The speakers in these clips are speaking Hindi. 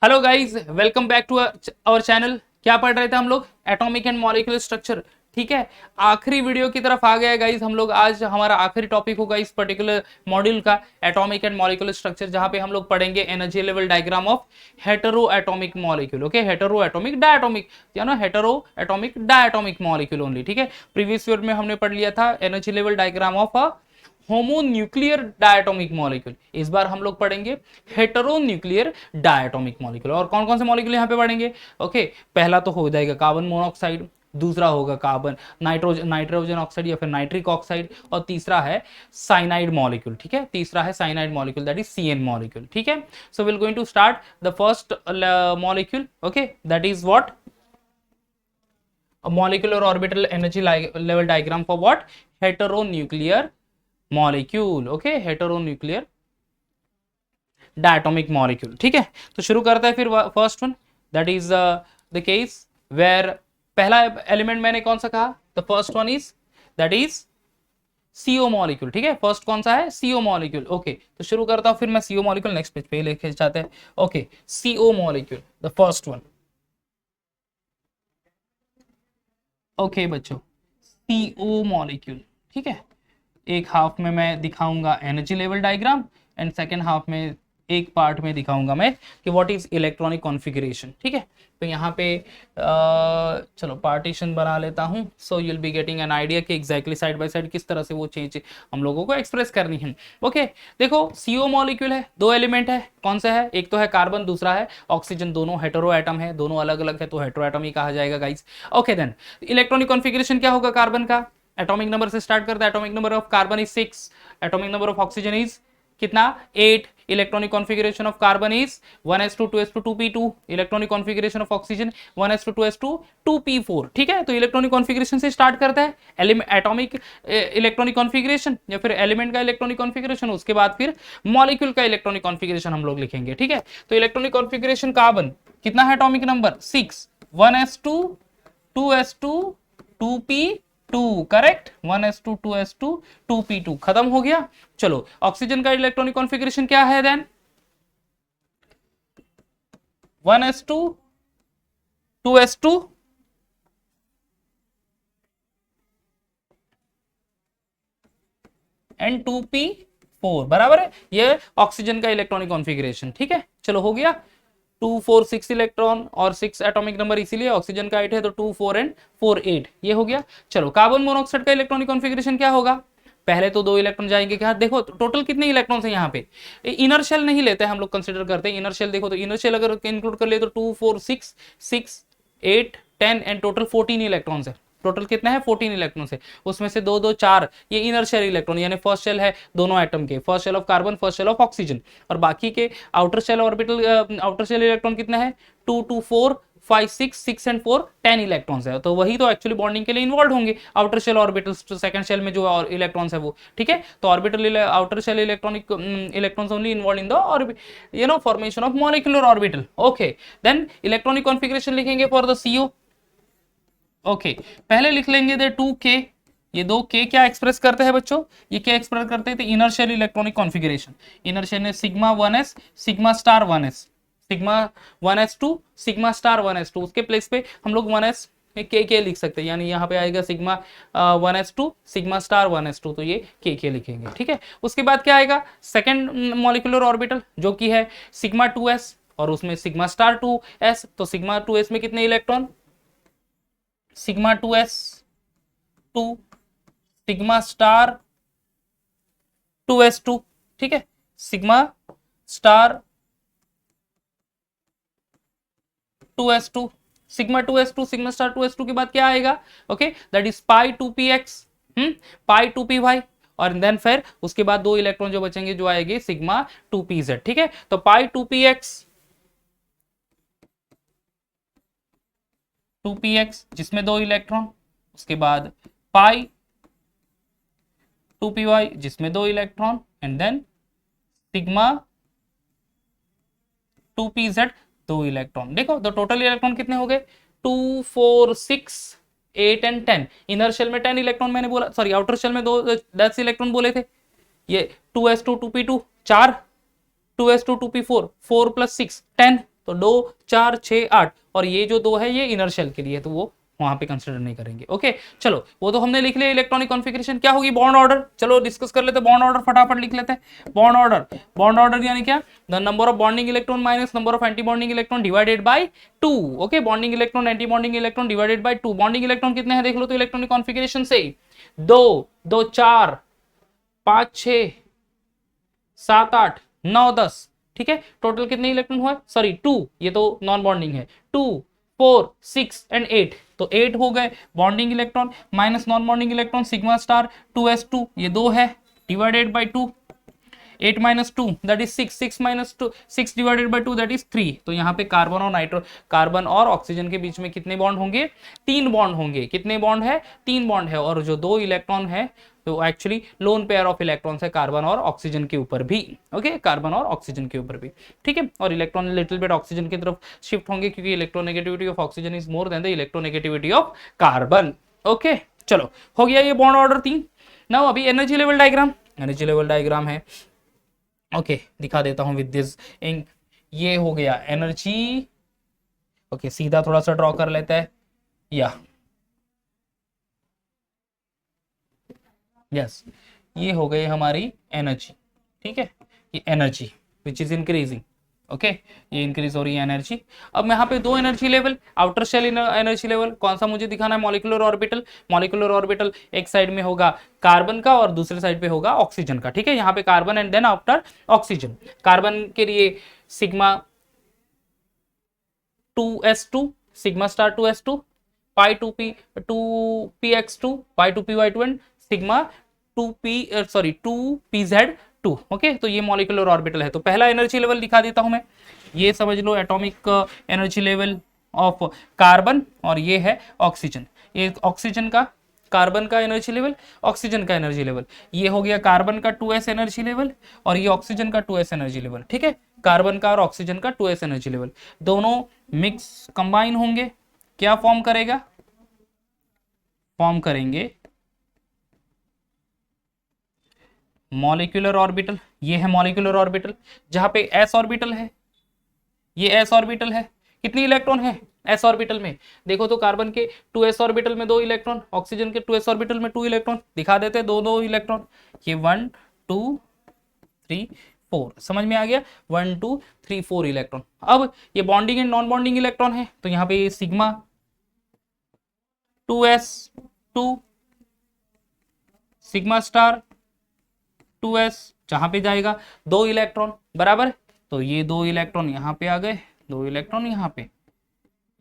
Hello guys, welcome back to our channel. क्या पढ़ रहे थे हम लोग? Atomic and molecular structure. ठीक है, आखिरी वीडियो की तरफ आ गया है गाइस हम लोग। आज हमारा आखिरी टॉपिक होगा इस पर्टिकुलर मॉड्यूल का, एटॉमिक एंड मॉलिक्यूलर स्ट्रक्चर, जहां पे हम लोग पढ़ेंगे energy level diagram of hetero atomic molecule. Okay, hetero atomic diatomic, या ना hetero atomic diatomic molecule only. ठीक है, प्रीवियस ईयर में हमने पढ़ लिया था energy level diagram of a homonuclear diatomic molecule. इस बार हम लोग पढ़ेंगे हेटेरोन्यूक्लियर डायटोमिक मॉलिक्यूल। और कौन कौन से मॉलिक्यूल यहाँ पे पढ़ेंगे? ओके, पहला तो हो जाएगा कार्बन मोनोऑक्साइड, दूसरा होगा कार्बन नाइट्रोजन ऑक्साइड या फिर नाइट्रिक ऑक्साइड, और तीसरा है साइनाइड मॉलिक्यूल। ठीक है, तीसरा है cyanide molecule, that is CN molecule. ठीक है, so will going to start the first molecule. Okay, that is what? A molecular orbital energy level diagram for what? Heteronuclear molecule. Okay, heteronuclear diatomic molecule. ठीक है, तो शुरू करते हैं फिर first one, that is the case where पहला एलिमेंट मैंने कौन सा कहा? The first one is that is CO molecule. ठीक है, फर्स्ट कौन सा है? CO molecule. ओके, तो शुरू करता हूं फिर मैं CO मॉलिक्यूल, नेक्स्ट पेज पे लेके जाते हैं। Okay, CO molecule, the first one. Okay बच्चों, CO मॉलिक्यूल। ठीक है, एक हाफ में मैं दिखाऊंगा energy level diagram, and second half में एक पार्ट में दिखाऊंगा मैं कि व्हाट इज इलेक्ट्रॉनिक कॉन्फ़िगरेशन। ठीक है, तो यहाँ पे चलो पार्टीशन बना लेता हूँ, so you will be getting an idea कि एग्जैक्टली साइड बाय साइड किस तरह से वो चेंज हम लोगों को एक्सप्रेस करनी है। ओके, देखो CO मॉलिक्यूल है, दो एलिमेंट है, कौन सा है? एक तो है कार्बन, दूसरा है ऑक्सीजन। दोनों हेटेरो एटम है, दोनों अलग अलग है, तो हेटेरो एटम ही कहा जाएगा guys. Okay, then electronic configuration क्या होगा कार्बन का? एटॉमिक नंबर से स्टार्ट करते हैं। Atomic number of carbon is 6, atomic number of oxygen is कितना? 8। Electronic configuration of carbon is 1s2 2s2 2p2। Electronic configuration of oxygen 1s2 2s2 2p4। ठीक है, तो इलेक्ट्रॉनिक कॉन्फ़िगरेशन से स्टार्ट करता है, एलिमेंट एटॉमिक इलेक्ट्रॉनिक कॉन्फ़िगरेशन या फिर एलिमेंट का इलेक्ट्रॉनिक कॉन्फ़िगरेशन, उसके बाद फिर मॉलिक्यूल का इलेक्ट्रॉनिक कॉन्फ़िगरेशन हम लोग लिखेंगे। ठीक है, तो इलेक्ट्रॉनिक कॉन्फ़िगरेशन कार्बन कितना है? Atomic number 6, 1s2 2s2 2p2। Correct, 1s2 2s2 2p2 खत्म हो गया। चलो, ऑक्सीजन का इलेक्ट्रॉनिक कॉन्फ़िगरेशन क्या है then? 1s2 2s2 and 2p4, बराबर है। ये ऑक्सीजन का इलेक्ट्रॉनिक कॉन्फ़िगरेशन। ठीक है, चलो हो गया। 2 4 6 इलेक्ट्रॉन और 6 एटॉमिक नंबर, इसीलिए ऑक्सीजन का 8 है, तो 2 4 एंड 4 8, ये हो गया। चलो, कार्बन मोनोऑक्साइड का इलेक्ट्रॉनिक कॉन्फ़िगरेशन क्या होगा? पहले तो दो इलेक्ट्रॉन जाएंगे क्या? देखो टोटल कितने इलेक्ट्रॉन्स हैं यहाँ पे। इनर शेल नहीं लेते हम लोग, कंसीडर करते हैं इनर शेल। देखो तो इनर शेल अगर इंक्लूड कर ले तो 2 4 6 6 8 10 एंड टोटल 14 इलेक्ट्रॉन्स है। टोटल कितना है? 14 इलेक्ट्रॉन्स है। उसमें से दो दो चार ये इनर शेल इलेक्ट्रॉन, यानी फर्स्ट शेल है दोनों एटम के, first shell of carbon, first shell of oxygen. और बाकी के outer shell orbital outer shell electron कितना है? 2 2 4 5 6 6 एंड 4 10 इलेक्ट्रॉन्स है। तो वही तो एक्चुअली बॉन्डिंग के लिए इन्वॉल्व होंगे आउटर शेल ऑर्बिटल्स, तो सेकंड शेल में जो इलेक्ट्रॉन्स है वो। ठीक है, तो orbital outer shell electronic electrons only involve in the formation of molecular orbital. Okay, then electronic configuration लिखेंगे फॉर द CO। ओके, पहले लिख लेंगे दे 2k। ये दो k क्या एक्सप्रेस करते हैं बच्चों? ये क्या एक्सप्रेस करते हैं? Inner shell electronic configuration. Inner shell में sigma 1s sigma star 1s, sigma 1s2 sigma star 1s2। उसके प्लेस पे हम लोग 1s के लिख सकते हैं, यानी यहाँ पे आएगा sigma 1s2 sigma star 1s2, तो ये के लिखेंगे। ठीक है, उसके बाद क्या आएगा? सेकेंड मॉलिक्यूलर ऑर्बिटल जो कि है सिग्मा 2s और उसमें सिग्मा स्टार 2s। तो सिग्मा 2s में कितने electron? Sigma 2s 2 sigma star 2s2। ठीक है, sigma star 2s2, sigma 2s2 sigma star 2s2 के बाद क्या आएगा? Okay, that is pi 2px, pi 2py, और देन फिर उसके बाद दो इलेक्ट्रॉन जो बचेंगे जो आएंगे सिग्मा 2pz। ठीक है, तो पाई 2px जिसमें दो इलेक्ट्रॉन, उसके बाद पाई 2py जिसमें दो electron, and then sigma 2pz दो इलेक्ट्रॉन। देखो तो टोटल इलेक्ट्रॉन कितने हो गए? 2 4 6 8 एंड 10। इनर शेल में 10 इलेक्ट्रॉन मैंने बोला, सॉरी आउटर शेल में 10 इलेक्ट्रॉन बोले थे। ये 2s2 2p2 4, 2s2 2p4 4 + 6 10, तो 2 4 6 8 और ये जो 2 है ये इनर शेल के लिए, तो वो वहां पे कंसिडर नहीं करेंगे। ओके चलो वो तो हमने लिख लिया इलेक्ट्रॉनिक कॉन्फ़िगरेशन। क्या होगी बॉन्ड ऑर्डर, चलो डिस्कस कर लेते हैं बॉन्ड ऑर्डर, फटाफट लिख लेते हैं बॉन्ड ऑर्डर। बॉन्ड ऑर्डर यानी क्या, the number of bonding electron minus number of anti bonding electron divided by 2। Okay bonding electron anti bonding electron divided by 2। Bonding electron कितने हैं देख लो तो इलेक्ट्रॉनिक कॉन्फ़िगरेशन से 2 2 4 5 6 7 8 9 10, ठीक है टोटल कितने इलेक्ट्रॉन हुए, सॉरी 2, ये तो नॉन बॉन्डिंग है, 2 4 6 एंड 8, तो 8 हो गए bonding electron minus non bonding electron sigma star 2s2, ये 2 है divided by 2, 8 minus 2 that is 6, 6 minus 2 6 divided by 2 that is 3। तो यहाँ पे कार्बन और कार्बन और ऑक्सीजन के बीच में कितने बॉन्ड होंगे, 3 बॉन्ड होंगे। कितने बॉन्ड है, 3 बॉन्ड है, और जो 2 इलेक्ट्रॉन है तो actually lone pair of electrons है कार्बन और ऑक्सीजन के ऊपर भी। ओके कार्बन और ऑक्सीजन के ऊपर भी, ठीक है, और इलेक्ट्रॉन लिटिल बिट ऑक्सीजन की तरफ शिफ्ट होंगे क्योंकि electronegativity of oxygen is more than the electronegativity of carbon. Okay चलो हो गया ये बॉन्ड ऑर्डर 3। नाउ अभी energy level diagram, energy level diagram है, ओके दिखा देता हूं विद दिस इंक। ये हो गया एनर्जी, ओके सीधा थोड़ा सा ड्रॉ कर लेता है, या यस ये हो गई हमारी एनर्जी, ठीक है, ये energy which is increasing. Okay ये इंक्रीज हो रही है एनर्जी। अब यहाँ पे 2 energy level, outer shell energy level कौन सा मुझे दिखाना है, मॉलिक्यूलर ऑर्बिटल। मॉलिक्यूलर ऑर्बिटल एक साइड में होगा कार्बन का और दूसरे साइड पे होगा ऑक्सीजन का, ठीक है, यहाँ पे carbon and then after oxygen. Carbon के लिए sigma 2s2 sigma star 2s2 pi 2px2 pi 2py2 and sigma 2pz2। Okay तो ये मॉलिक्यूलर ऑर्बिटल है। तो पहला एनर्जी लेवल दिखा देता हूं मैं, ये समझ लो atomic energy level of carbon और ये है ऑक्सीजन। ये ऑक्सीजन का, कार्बन का एनर्जी लेवल, ऑक्सीजन का एनर्जी लेवल, ये हो गया कार्बन का 2s एनर्जी लेवल और ये ऑक्सीजन का 2s एनर्जी लेवल, ठीक है, कार्बन का और ऑक्सीजन का 2s एनर्जी लेवल, दोनों मिक्स कंबाइन होंगे, क्या फॉर्म करेगा, फॉर्म करेंगे मॉलिक्यूलर ऑर्बिटल। ये है मॉलिक्यूलर ऑर्बिटल जहां पे s ऑर्बिटल है, ये s ऑर्बिटल है, कितनी इलेक्ट्रॉन है s ऑर्बिटल में, देखो तो कार्बन के 2s ऑर्बिटल में 2 इलेक्ट्रॉन, ऑक्सीजन के 2s ऑर्बिटल में 2 इलेक्ट्रॉन, दिखा देते हैं 2 इलेक्ट्रॉन, ये 1 2 3 4, समझ में आ गया, 1 2 3 4 इलेक्ट्रॉन। अब ये bonding and non bonding electron है, तो यहाँ पे sigma 2s2 sigma star 2s जहां पे जाएगा 2 इलेक्ट्रॉन बराबर, तो ये 2 इलेक्ट्रॉन यहाँ पे आ गए, 2 इलेक्ट्रॉन यहाँ पे,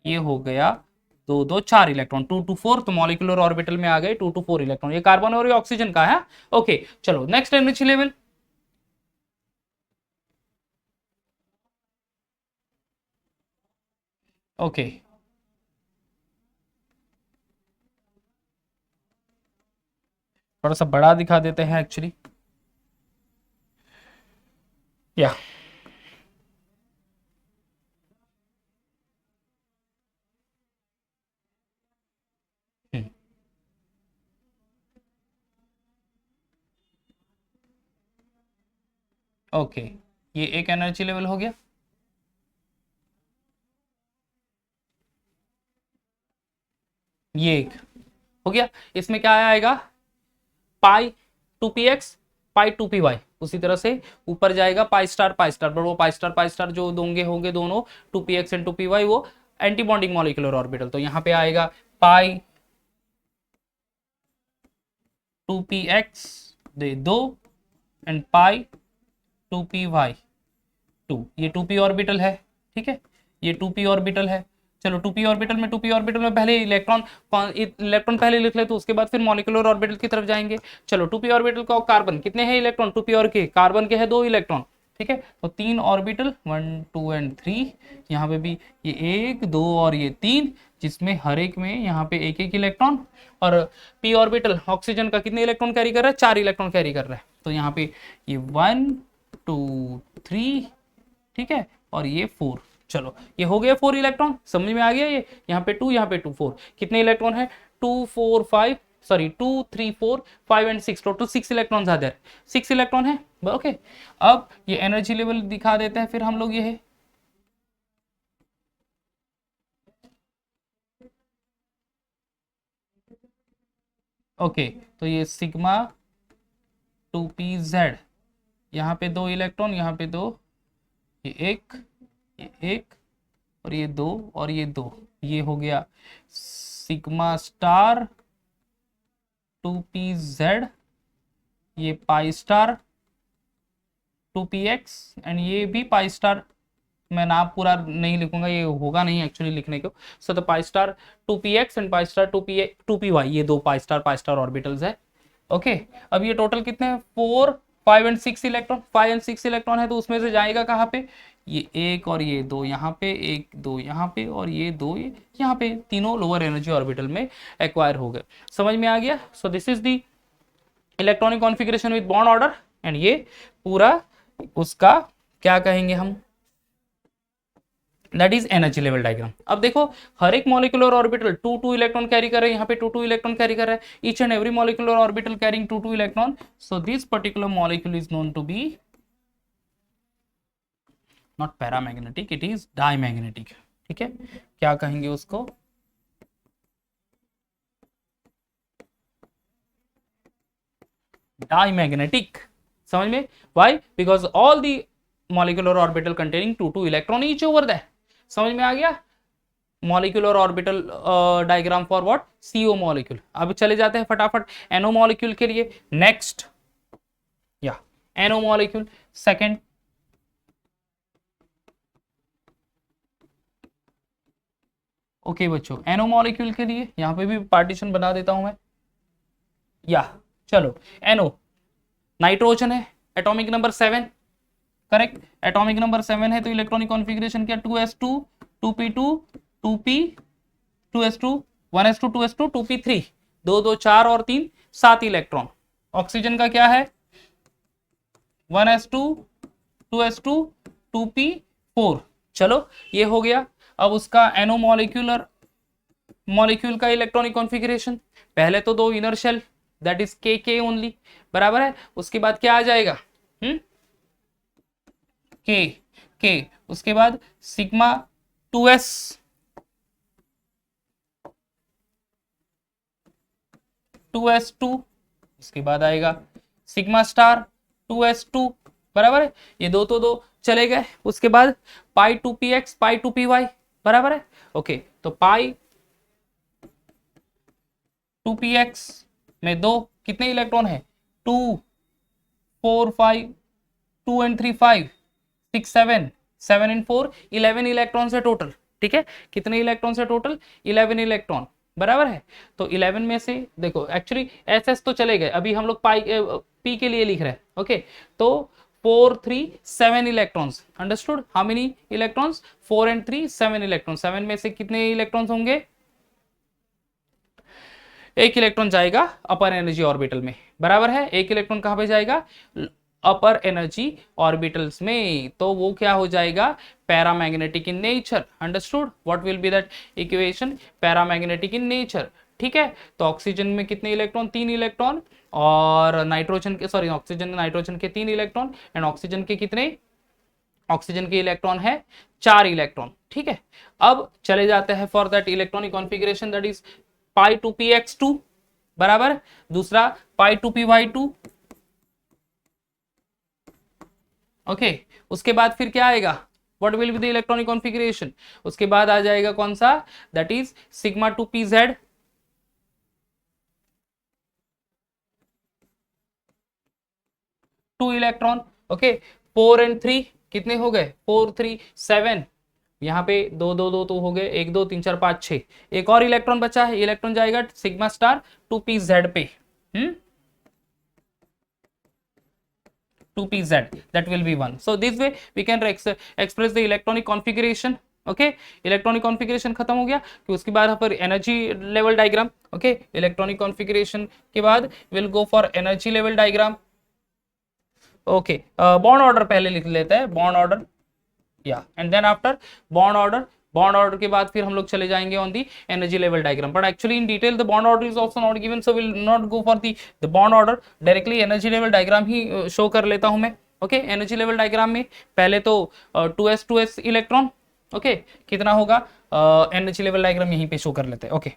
ये हो गया 2 2 4 इलेक्ट्रॉन, 2 2 4, तो मॉलिक्यूलर ऑर्बिटल में आ गए 2 2 4 इलेक्ट्रॉन, ये कार्बन और ये ऑक्सीजन का है। ओके चलो नेक्स्ट एनर्जी लेवल, ओके थोड़ा सा बड़ा दिखा देते हैं एक्चुअली, या ओके ये एक एनर्जी लेवल हो गया, ये एक हो गया, इसमें क्या आएगा पाई 2px पाई 2py, उसी तरह से ऊपर जाएगा पाई स्टार, पर वो पाई स्टार जो दोंगे होंगे दोनों 2px एंड 2py वो एंटी बॉन्डिंग मॉलिक्यूलर ऑर्बिटल, तो यहाँ पे आएगा पाई 2px they 2 and pi 2py 2, ये 2p ऑर्बिटल है, ठीक है, ये 2p ऑर्बिटल है। चलो 2p ऑर्बिटल में, 2p ऑर्बिटल में पहले इलेक्ट्रॉन पहले लिख ले तो उसके बाद फिर मॉलिक्यूलर ऑर्बिटल की तरफ जाएंगे। चलो 2p ऑर्बिटल का कार्बन कितने हैं इलेक्ट्रॉन, 2p और के कार्बन के हैं 2 इलेक्ट्रॉन, ठीक है, तो 3 ऑर्बिटल 1 2 एंड 3, यहाँ पे भी ये 1 2 और ये 3, जिसमें हर एक में यहाँ पे एक एक इलेक्ट्रॉन, और p ऑर्बिटल ऑक्सीजन का कितने इलेक्ट्रॉन कैरी कर रहा है, 4 इलेक्ट्रॉन कैरी कर रहा है, तो यहाँ पे ये 1 2 3, ठीक है, और ये 4, चलो ये हो गया 4 इलेक्ट्रॉन, समझ में आ गया, ये यहाँ पे 2 यहाँ पे 2 4, कितने इलेक्ट्रॉन है 2 4 5 sorry 2 3 4 5 and 6, total 6 electron are there, 6 electron है। ओके अब ये एनर्जी लेवल दिखा देते हैं फिर हम लोग, ये है ओके, तो ये सिग्मा 2p z, यहाँ पे 2 इलेक्ट्रॉन, यहाँ पे 2, ये एक और ये 2 और ये 2, ये हो गया सिग्मा स्टार 2p z, ये पाई स्टार 2px एंड ये भी पाई स्टार। मैं नाम पूरा नहीं लिखूंगा, ये होगा नहीं एक्चुअली लिखने को। So the pi star 2px and pi star 2py, ये दो पाई स्टार ऑर्बिटल्स है। ओके, अब ये टोटल कितने हैं, 4 5 एंड 6 इलेक्ट्रॉन, 5 एंड 6 इलेक्ट्रॉन है, तो उसमें से जाएगा कहाँ पे, ये एक और ये दो यहाँ पे, एक दो यहाँ पे और ये दो यहाँ पे, तीनों लोअर एनर्जी ऑर्बिटल में एक्वायर हो गए। समझ में आ गया। सो this is the electronic configuration with bond order and ये पूरा उसका क्या कहेंगे हम, that is energy level diagram. अब देखो हर एक मॉलिक्यूलर ऑर्बिटल 2 इलेक्ट्रॉन कैरी कर रहे हैं, यहाँ पे 2 इलेक्ट्रॉन कैरी कर रहा है, each and every molecular orbital carrying 2 electron. So this particular molecule is known to be not paramagnetic, it is diamagnetic. ठीक है, क्या कहेंगे उसको, डायमैग्नेटिक। समझ में, why, because all the molecular orbital containing 2 electron each over that. समझ में आ गया, molecular orbital diagram for what, CO molecule. अब चले जाते हैं फटाफट एनओ मॉलिक्यूल के लिए। नेक्स्ट या एनओ मॉलिक्यूल सेकंड, ओके बच्चों, एनओ मॉलिक्यूल के लिए यहां पे भी पार्टीशन बना देता हूं मैं, या चलो एनओ नाइट्रोजन है, atomic number 7, correct, atomic number 7 है, तो इलेक्ट्रॉनिक कॉन्फ़िगरेशन क्या, 2s2 2p2 2p 2s2 1s2 2s2 2p3, 2 2 4 और 3 7 इलेक्ट्रॉन। ऑक्सीजन का क्या है, 1s2 2s2 2p4। चलो ये हो गया। अब उसका एनो मॉलिक्यूल का इलेक्ट्रॉनिक कॉन्फ़िगरेशन, पहले तो 2 इनर शेल दैट इज के ओनली, बराबर है। उसके बाद क्या आ जाएगा, के उसके बाद सिग्मा 2s 2s2, उसके बाद आएगा सिग्मा स्टार 2s2, बराबर है। ये दो तो दो चले गए, उसके बाद पाई 2px पाई 2py, बराबर है। ओके, तो पाई 2px में दो कितने इलेक्ट्रॉन है, 2 4 5 2 एंड 3 5 6 7 7 एंड 4 11 इलेक्ट्रॉन से टोटल। ठीक है, कितने इलेक्ट्रॉन से टोटल, 11 इलेक्ट्रॉन, बराबर है। तो 11 में से देखो एक्चुअली एस एस तो चले गए, अभी हम लोग पाई पी के लिए लिख रहे हैं। ओके, तो 4 3 7 electrons, understood, how many electrons, 4 and 3 7 electron. 7 में से कितने इलेक्ट्रॉन्स होंगे, एक इलेक्ट्रॉन जाएगा अपर एनर्जी ऑर्बिटल में, बराबर है। एक इलेक्ट्रॉन कहां पे जाएगा, अपर एनर्जी ऑर्बिटल्स में, तो वो क्या हो जाएगा, paramagnetic in nature. Understood, what will B that equation, paramagnetic in nature. ठीक है, तो ऑक्सीजन में कितने इलेक्ट्रॉन, 3 इलेक्ट्रॉन, और नाइट्रोजन के, सॉरी ऑक्सीजन नाइट्रोजन के 3 इलेक्ट्रॉन, एंड ऑक्सीजन के कितने, ऑक्सीजन के इलेक्ट्रॉन है 4 इलेक्ट्रॉन। ठीक है, अब चले जाते हैं for that electronic configuration that is pi 2px2, बराबर, दूसरा पाई 2py2। ओके, उसके बाद फिर क्या आएगा, what will be the electronic configuration, उसके बाद आ जाएगा कौन सा, that is sigma 2pz 2 electron. Okay, 4 and 3 कितने हो गए, 4 3 7, यहाँ पे 2 2 2 तो हो गए, 1 2 3 4 5 6, एक और इलेक्ट्रॉन बचा है, इलेक्ट्रॉन जाएगा सिग्मा स्टार 2pz पे, 2pz, that will be 1. So this way we can express the electronic configuration. Okay, electronic configuration खत्म हो गया, कि उसके बाद यहाँ पर energy level diagram. Okay, electronic configuration के बाद will go for energy level diagram. Okay, bond order पहले लिख लेते हैं, बॉन्ड ऑर्डर, या and then after bond order के बाद फिर हम लोग चले जाएंगे on the energy level diagram, but actually in detail the bond order is also not given, so will not go for the bond order, directly energy level diagram he show कर लेता हूं मैं। ओके, एनर्जी लेवल डायग्राम में पहले तो 2s इलेक्ट्रॉन, ओके, कितना होगा, एनर्जी लेवल डायग्राम यहीं पे शो कर लेते हैं। ओके,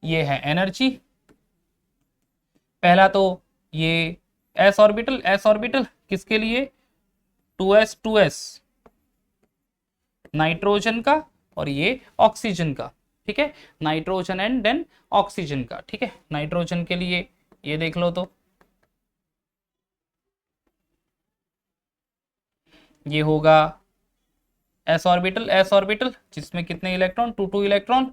ये है एनर्जी। पहला तो ये एस ऑर्बिटल किसके लिए, 2s नाइट्रोजन का और ये ऑक्सीजन का, ठीक है, नाइट्रोजन एंड देन ऑक्सीजन का, ठीक है। नाइट्रोजन के लिए ये देख लो, तो ये होगा एस ऑर्बिटल जिसमें कितने इलेक्ट्रॉन, 2 इलेक्ट्रॉन,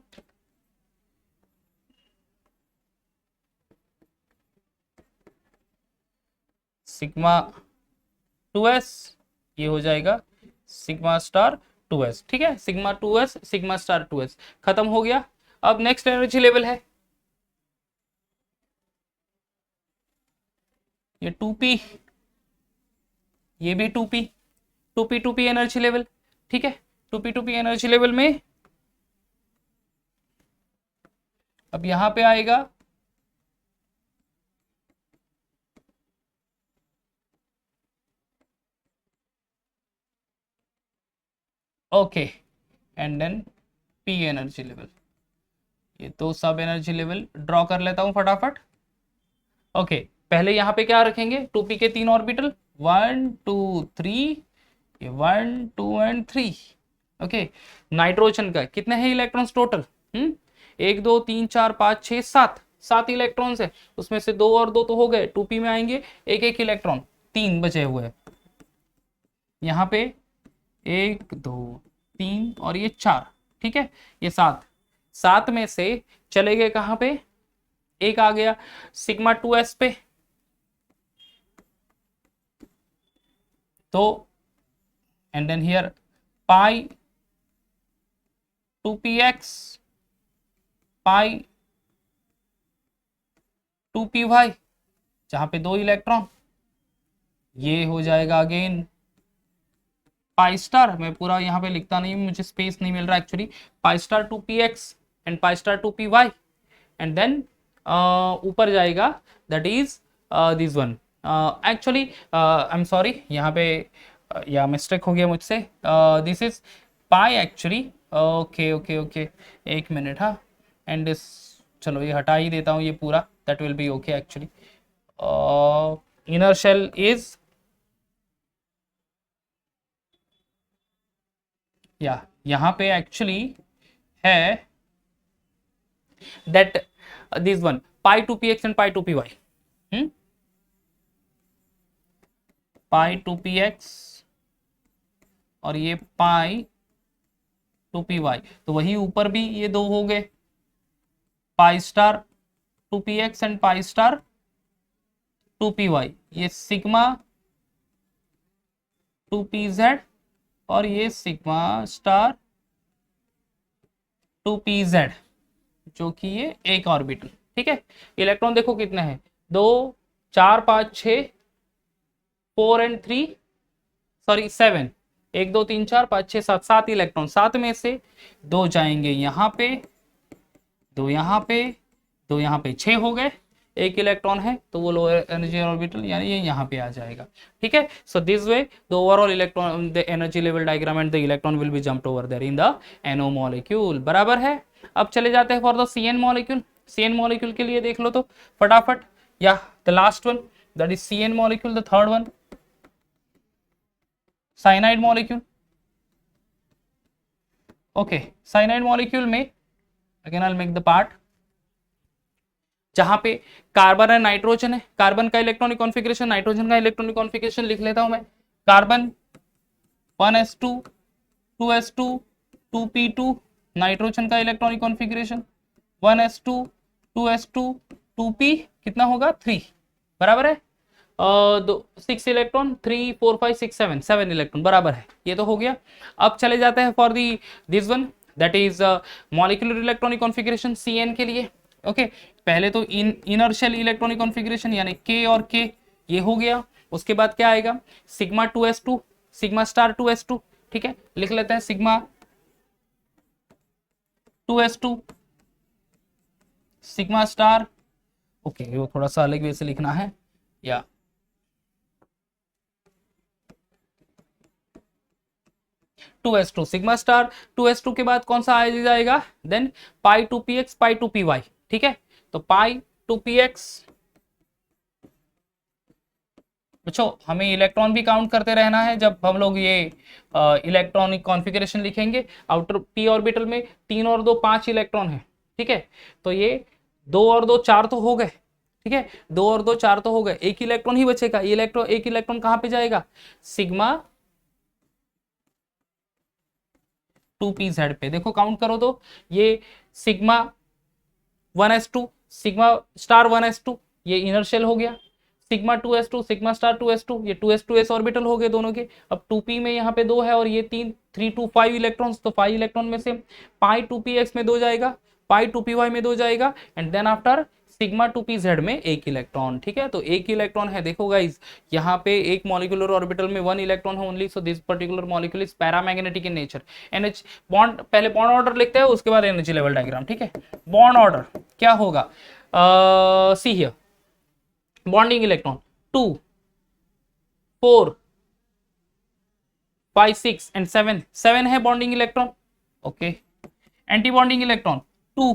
सिग्मा 2s, ये हो जाएगा सिग्मा स्टार 2s, ठीक है, sigma 2s sigma star 2s खत्म हो गया। अब नेक्स्ट एनर्जी लेवल है ये 2p, ये भी 2p एनर्जी लेवल, ठीक है। 2p एनर्जी लेवल में अब यहां पे आएगा okay, and then p energy level. ये दो सब एनर्जी लेवल ड्रॉ कर लेता हूं फटाफट। ओके, पहले यहाँ पे क्या रखेंगे, 2p के 3 ऑर्बिटल, 1 2 3, ये 1 2 एंड 3। ओके, नाइट्रोजन का कितने हैं इलेक्ट्रॉन्स टोटल, 1 2 3 4 5 6 7 इलेक्ट्रॉन्स है, उसमें से 2 और 2 तो हो गए, 2p में आएंगे एक इलेक्ट्रॉन, 3 बचे हुए हैं यहाँ पे, 1 2 3 और ये 4, ठीक है, ये 7 में से चले गए कहाँ पे, एक आ गया सिग्मा 2s पे, तो and then here pi 2px pi 2py, जहां पे 2 इलेक्ट्रॉन, ये हो जाएगा अगेन पाई स्टार, मैं पूरा यहाँ पे लिखता नहीं, मुझे स्पेस नहीं मिल रहा actually, pi star 2px and pi star 2py, and then ऊपर जाएगा that is this one, actually I am sorry, यहाँ पे या मिस्टेक हो गया मुझसे, this is pi actually, okay okay okay, एक मिनट, हाँ, एंड दिस, चलो ये हटा ही देता हूँ ये पूरा, that will be okay actually. Inner shell is, या यहाँ पे एक्चुअली है that this one pi 2px and pi 2py, pi 2px और ये pi 2py, तो वही ऊपर भी ये दो हो गए, पाई star 2px and pi star 2py, ये सिग्मा 2pz और ये सिग्मा स्टार 2pz, जो कि ये एक ऑर्बिटल, ठीक है। इलेक्ट्रॉन देखो कितने हैं, 2 4 5 6 4 एंड 3, सॉरी 7, 1 2 3 4 5 6 7, 7 इलेक्ट्रॉन, 7 में से 2 जाएंगे यहाँ पे, 2 यहाँ पे, 2 यहाँ पे, 6 हो गए, एक इलेक्ट्रॉन है तो वो लोअर एनर्जी ऑर्बिटल यानी ये यहाँ पे आ जाएगा, ठीक है। So this way the overall electron the energy level diagram and the electron will be jumped over there in the NO molecule, बराबर है। अब चले जाते हैं for the CN molecule. CN molecule के लिए देख लो तो फटाफट, या the last one that is CN molecule, the third one cyanide molecule. Okay, cyanide molecule में again I will make the part जहां पे कार्बन है, नाइट्रोजन है, कार्बन का इलेक्ट्रॉनिक कॉन्फ़िगरेशन, नाइट्रोजन का इलेक्ट्रॉनिक कॉन्फ़िगरेशन लिख लेता हूं मैं, carbon 1s2 2s2 2p2, nitrogen का electronic configuration 1s2 2s2 2p, कितना होगा 3, बराबर है, 6 इलेक्ट्रॉन, 3 4 5 6 7, 7 इलेक्ट्रॉन, बराबर है, ये तो हो गया। अब चले जाते हैं for the this one that is molecular electronic configuration CN के लिए। ओके, पहले तो इनर शेल इलेक्ट्रॉनिक कॉन्फ़िगरेशन यानी K और K, ये हो गया। उसके बाद क्या आएगा, sigma 2s2 sigma star 2s2, ठीक है, लिख लेते हैं sigma 2s2 sigma star, okay, वो थोड़ा सा अलग वे से लिखना है, या 2s2 सिग्मा स्टार 2s2 के बाद कौन सा आ जाएगा, than pi 2px pi 2py, ठीक है, तो पाई 2px। बच्चों हमें इलेक्ट्रॉन भी काउंट करते रहना है जब हम लोग ये इलेक्ट्रॉनिक कॉन्फ़िगरेशन लिखेंगे। आउटर पी ऑर्बिटल में 3 और 2 5 इलेक्ट्रॉन है, ठीक है, तो ये 2 और 2 4 तो हो गए, ठीक है, 2 और 2 4 तो हो गए, एक इलेक्ट्रॉन ही बचेगा। एक इलेक्ट्रॉन कहां पे जाएगा, सिग्मा 2pz पे। देखो काउंट करो तो ये sigma 1s2, sigma star 1s2, ये इनर शेल हो गया। Sigma 2s2, sigma star 2s2, ये 2s2s ऑर्बिटल हो गए दोनों के। अब 2p में यहाँ पे 2 है और ये 3 2 5 इलेक्ट्रॉन्स, तो 5 इलेक्ट्रॉन में से पाई 2px में 2 जाएगा, पाई 2py में 2 जाएगा, and then after sigma 2pz में एक इलेक्ट्रॉन। ठीक है, तो एक इलेक्ट्रॉन है। देखो गाइज यहाँ पे एक मॉलिक्यूलर ऑर्बिटल में 1 इलेक्ट्रॉन है only, so this particular molecule is paramagnetic in nature. NH bond, पहले बॉन्ड ऑर्डर लिखते हैं उसके बाद एनर्जी लेवल डायग्राम। ठीक है, बॉन्ड ऑर्डर क्या होगा, see here bonding electron 2 4 5 6 and 7, 7 है bonding electron. Okay, anti bonding electron 2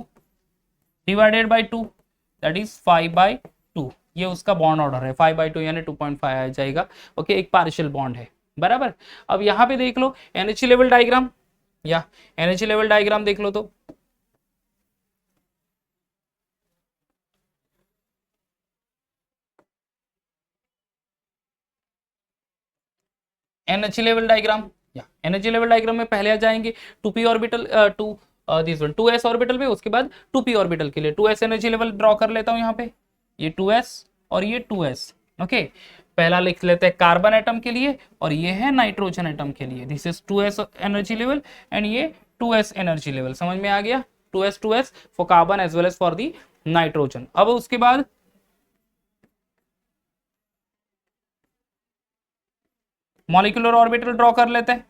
divided by 2 that is 5/2। ये उसका बॉन्ड ऑर्डर है, 5/2 यानी 2.5 आ जाएगा। ओके, एक पार्शियल बॉन्ड है, बराबर। अब यहाँ पे देख लो एनर्जी लेवल डायग्राम, या एनर्जी लेवल डायग्राम देख लो तो एनर्जी लेवल डायग्राम, या एनर्जी लेवल डायग्राम में पहले आ जाएंगे 2p orbital, this one 2s orbital में, उसके बाद 2p ऑर्बिटल के लिए 2s एनर्जी लेवल ड्रॉ कर लेता हूं यहाँ पे, ये 2s और ये 2s। ओके, पहला लिख लेते हैं कार्बन एटम के लिए और ये है नाइट्रोजन एटम के लिए, this is 2s energy level and ये 2s एनर्जी लेवल। समझ में आ गया, 2s for carbon as well as for the nitrogen. अब उसके बाद मॉलिक्यूलर ऑर्बिटल ड्रॉ कर लेते हैं।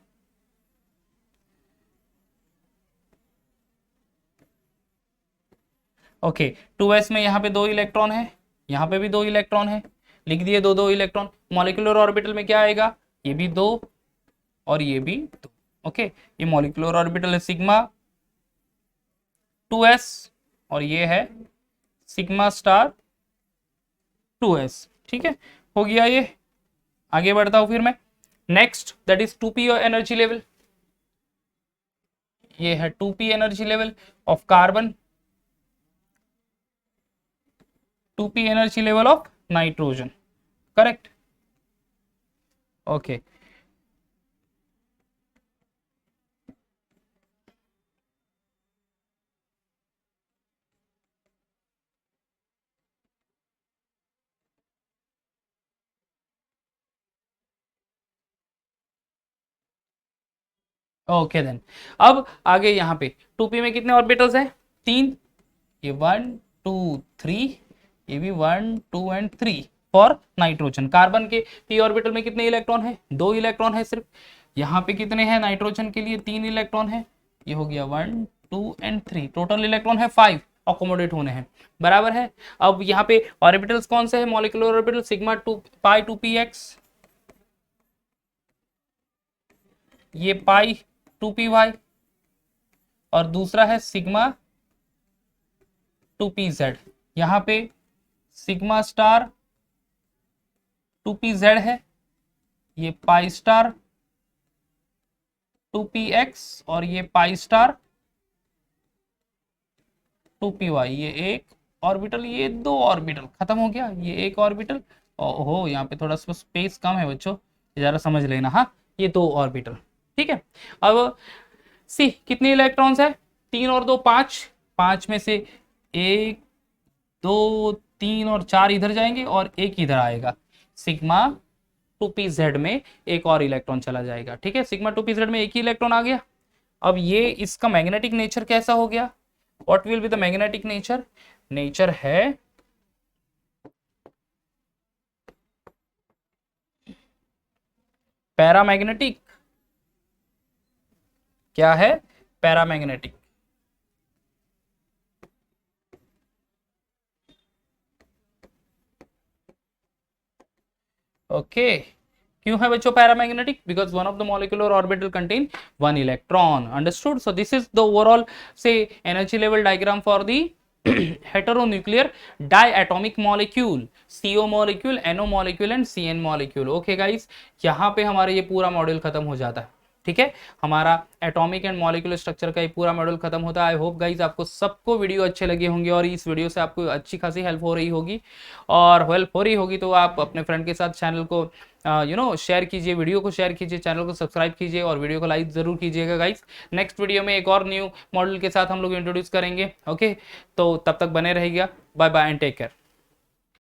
ओके, 2s में यहाँ पे 2 इलेक्ट्रॉन है, यहाँ पे भी 2 इलेक्ट्रॉन है, लिख दिए 2 इलेक्ट्रॉन। मॉलिक्यूलर ऑर्बिटल में क्या आएगा, ये भी 2 और ये भी 2। ओके, ये मॉलिक्यूलर ऑर्बिटल है सिग्मा 2s और ये है सिग्मा स्टार 2s। ठीक है, हो गया ये। आगे बढ़ता हूं फिर मैं, next that is 2p energy level. ये है 2p energy level of carbon, 2p energy level of nitrogen, correct. Okay, okay then अब आगे यहाँ पे 2p में कितने ऑर्बिटल्स हैं, 3, ये 1 2 3, ये भी 1 2 एंड 3 फॉर नाइट्रोजन। कार्बन के p ऑर्बिटल में कितने इलेक्ट्रॉन है, 2 इलेक्ट्रॉन है सिर्फ। यहाँ पे कितने हैं नाइट्रोजन के लिए, 3 इलेक्ट्रॉन है। ये हो गया 1 2 एंड 3, टोटल इलेक्ट्रॉन है 5 अकोमोडेट होने हैं, बराबर है। अब यहाँ पे ऑर्बिटल्स कौन से हैं, मॉलिक्यूलर ऑर्बिटल सिग्मा 2 पाई 2px, ये पाई 2py और दूसरा है सिग्मा 2pz। यहाँ पे सिग्मा स्टार 2pz है, ये पाई स्टार 2px और ये पाई स्टार 2py। ये एक ऑर्बिटल, ये 2 ऑर्बिटल, खत्म हो गया ये एक ऑर्बिटल। ओहो, यहाँ पे थोड़ा सा स्पेस कम है बच्चों, जरा समझ लेना। हाँ, ये 2 ऑर्बिटल, ठीक है। अब सी कितने इलेक्ट्रॉन्स है, 3 और 2 5, 5 में से 1 2 3 और 4 इधर जाएंगे और एक इधर आएगा, सिग्मा 2pz में एक और इलेक्ट्रॉन चला जाएगा। ठीक है, सिग्मा 2pz में एक ही इलेक्ट्रॉन आ गया। अब ये इसका मैग्नेटिक नेचर कैसा हो गया, what will be the magnetic nature, nature है पैरामैग्नेटिक। क्या है, पैरामैग्नेटिक। ओके, क्यों है बच्चों paramagnetic, because one of the molecular orbital contain 1 electron. Understood, so this is the overall से energy level diagram for the heteronuclear diatomic molecule, CO molecule, NO molecule and CN molecule। Okay guys, यहाँ पे हमारा ये पूरा मॉड्यूल खत्म हो जाता है। ठीक है, हमारा एटॉमिक एंड मॉलिक्यूलर स्ट्रक्चर का ये पूरा मॉड्यूल खत्म होता है। आई होप गाइस आपको सबको वीडियो अच्छे लगे होंगे और इस वीडियो से आपको अच्छी खासी हेल्प हो रही होगी, और हेल्प हो रही होगी तो आप अपने फ्रेंड के साथ चैनल को शेयर कीजिए, वीडियो को शेयर कीजिए, चैनल को सब्सक्राइब कीजिए और वीडियो को लाइक जरूर कीजिएगा गाइस। नेक्स्ट वीडियो में एक और न्यू मॉडल के साथ हम लोग इंट्रोड्यूस करेंगे। ओके, तो तब तक बने रहिएगा। Bye bye and take care.